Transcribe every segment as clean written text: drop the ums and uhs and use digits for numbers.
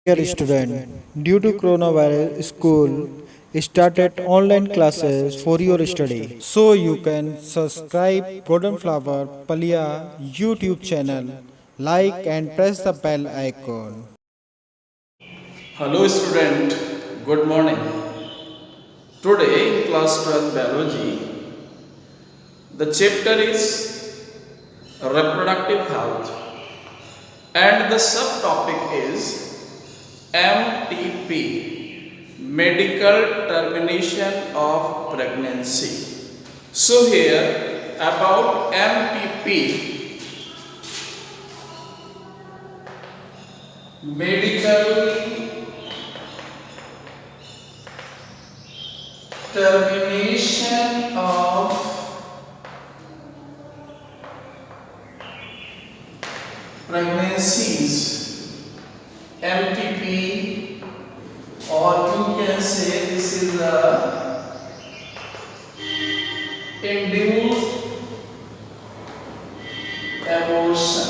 Dear student, due to coronavirus, school started online classes for your study. So you can subscribe Golden Flower Palia YouTube channel, like and press the bell icon. Hello student, good morning. Today in class 12 biology, the chapter is reproductive health and the subtopic is MTP, medical termination of pregnancy. So here about MTP, medical termination of pregnancies, MTP, or you can say this is the induced abortion.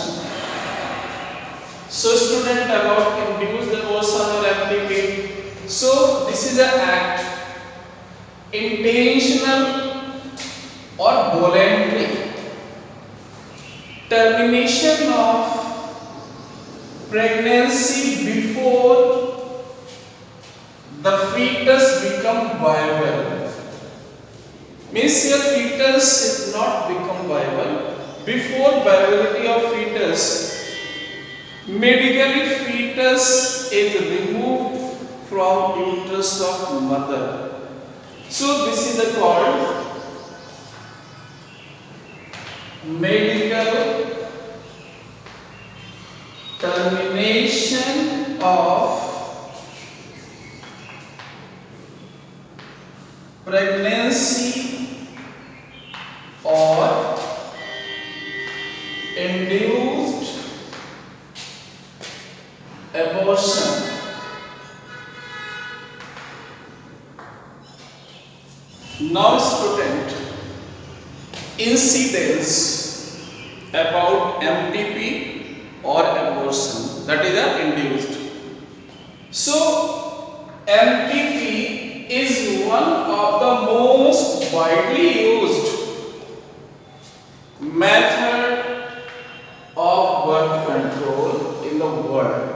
So student, about induced abortion or MTP, so this is an act, intentional or voluntary termination of pregnancy before the fetus become viable. Means your fetus is not become viable. Before viability of fetus, medically fetus is removed from uterus of mother. So this is the called medical termination of pregnancy or induced abortion. Now student, incidence about MTP or abortion, that is induced. So MTP is one of the most widely used method of birth control in the world.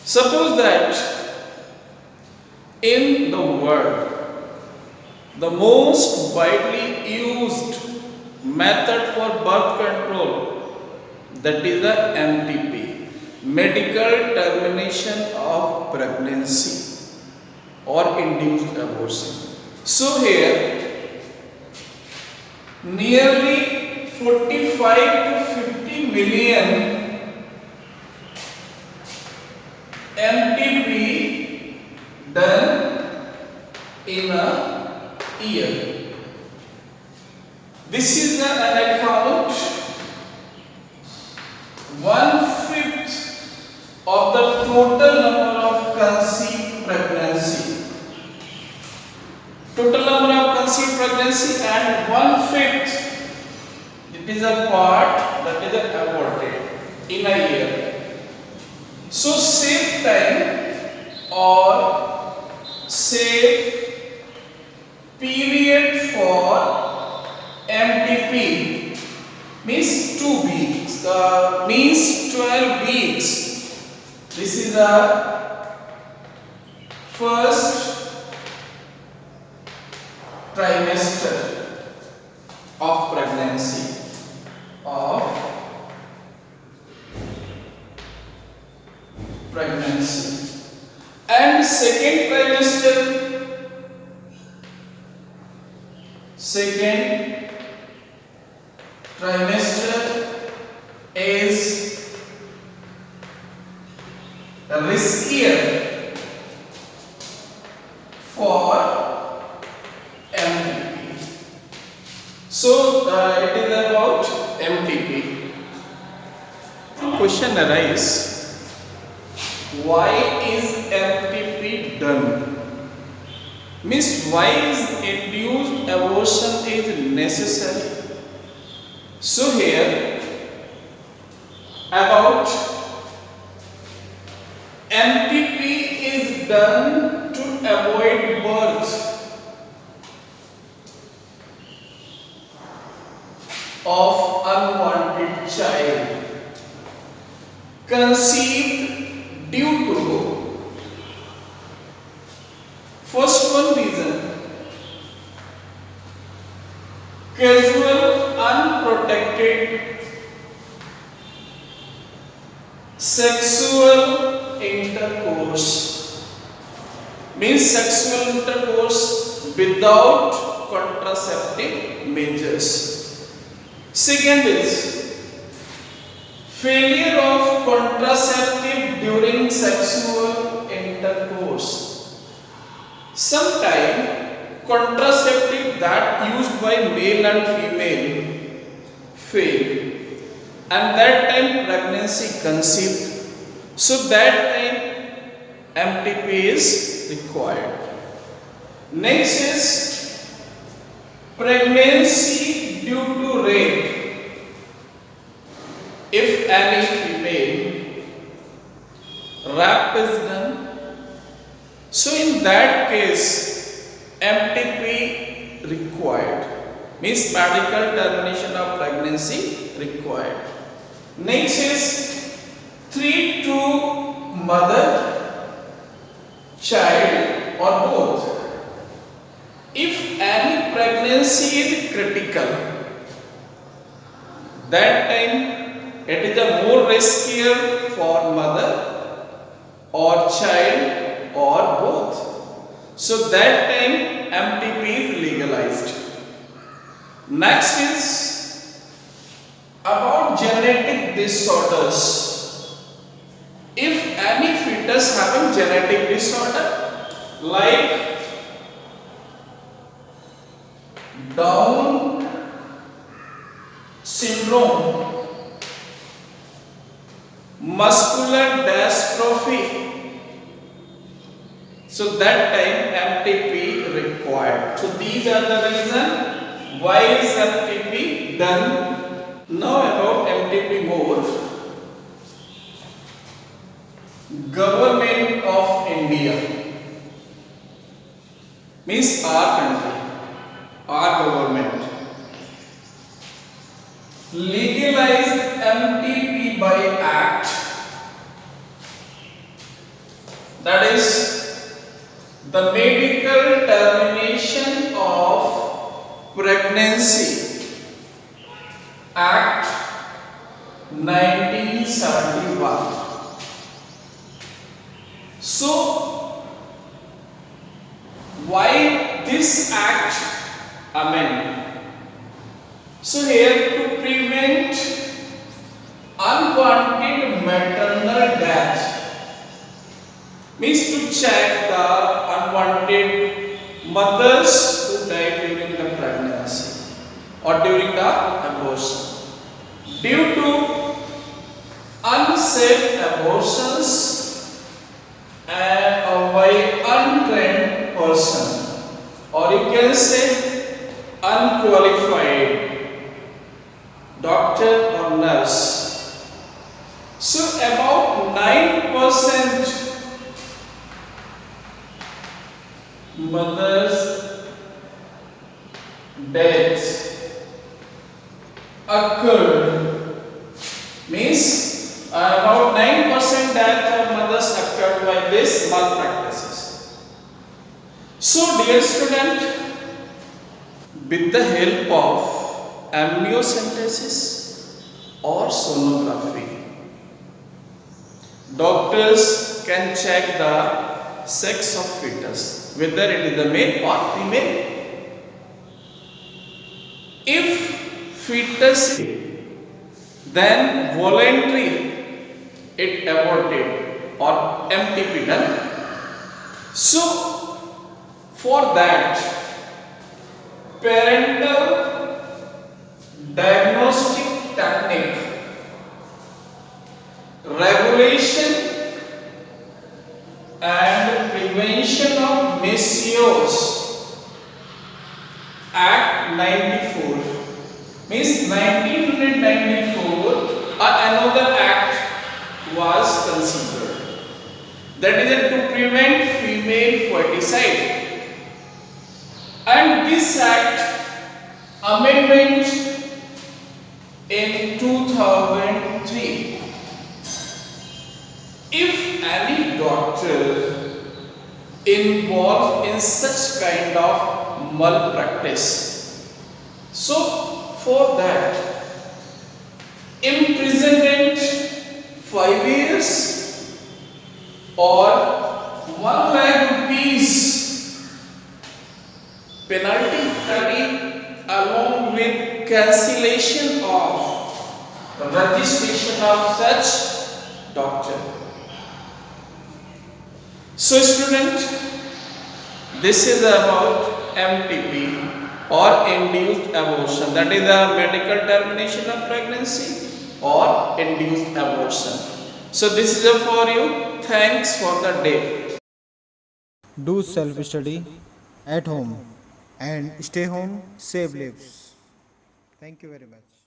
Suppose that in the world, the most widely used method for birth control, that is the MTP, medical termination of pregnancy or induced abortion. So here nearly 45 to 50 million MTP done in a year. This is an account 1/5 of the total number of conceived pregnancy. Total number of conceived pregnancy, and 1/5 it is a part that is aborted in a year. So save time or save period for MTP means 2 weeks, means 12 weeks. This is the first trimester of pregnancy and second trimester is riskier for MTP. So it is about MTP. Question arises, why is MTP done? Means why is induced abortion is necessary? So here about MTP is done to avoid birth of unwanted child conceived due to first one reason, casual unprotected sexual intercourse, means sexual intercourse without contraceptive measures. Second is failure of contraceptive during sexual intercourse. Sometimes contraceptive that used by male and female fail, and that time pregnancy conceived, so that time MTP is required. Next is pregnancy due to rape. If any female rape is done, so in that case MTP required, means medical termination of pregnancy required. Next is 3 to mother, child or both. If any pregnancy is critical, that time it is a more riskier for mother or child or both. So that time MTP is legalized. Next is about genetic disorders. If any fetus having genetic disorder like Down syndrome, muscular dystrophy, so that time MTP required. So these are the reason why is MTP done. Now about MTP more. Government of India, means our country, our government legalized MTP by Act, that is the medical termination of pregnancy Act 1971. So why this act amendment? So here to prevent unwanted maternal death, means to check the unwanted mothers who died during the pregnancy or during the abortion due to unsafe abortions and by untrained person, or you can say unqualified doctor or nurse. So about 9% mothers' deaths occurred, means about 9% death of mothers occurred by this malpractices. So dear student, with the help of amniocentesis or sonography, doctors can check the sex of fetus, whether it is a male or female. If fetus, then voluntary it aborted or MTP done. So for that, parental diagnostic technique, regulation and prevention of misuse Act 94, means 1994 another act was considered. that is to prevent female foeticide. And this act amendment in 2003. If any doctor involved in such kind of malpractice, so for that imprisonment 5 years or 1 lakh rupees penalty along with cancellation of registration of such doctor. So student, this is about MTP or induced abortion, that is a medical termination of pregnancy or induced abortion. So this is it for you. Thanks for the day. Do self study at home and stay home, save lives. Thank you very much.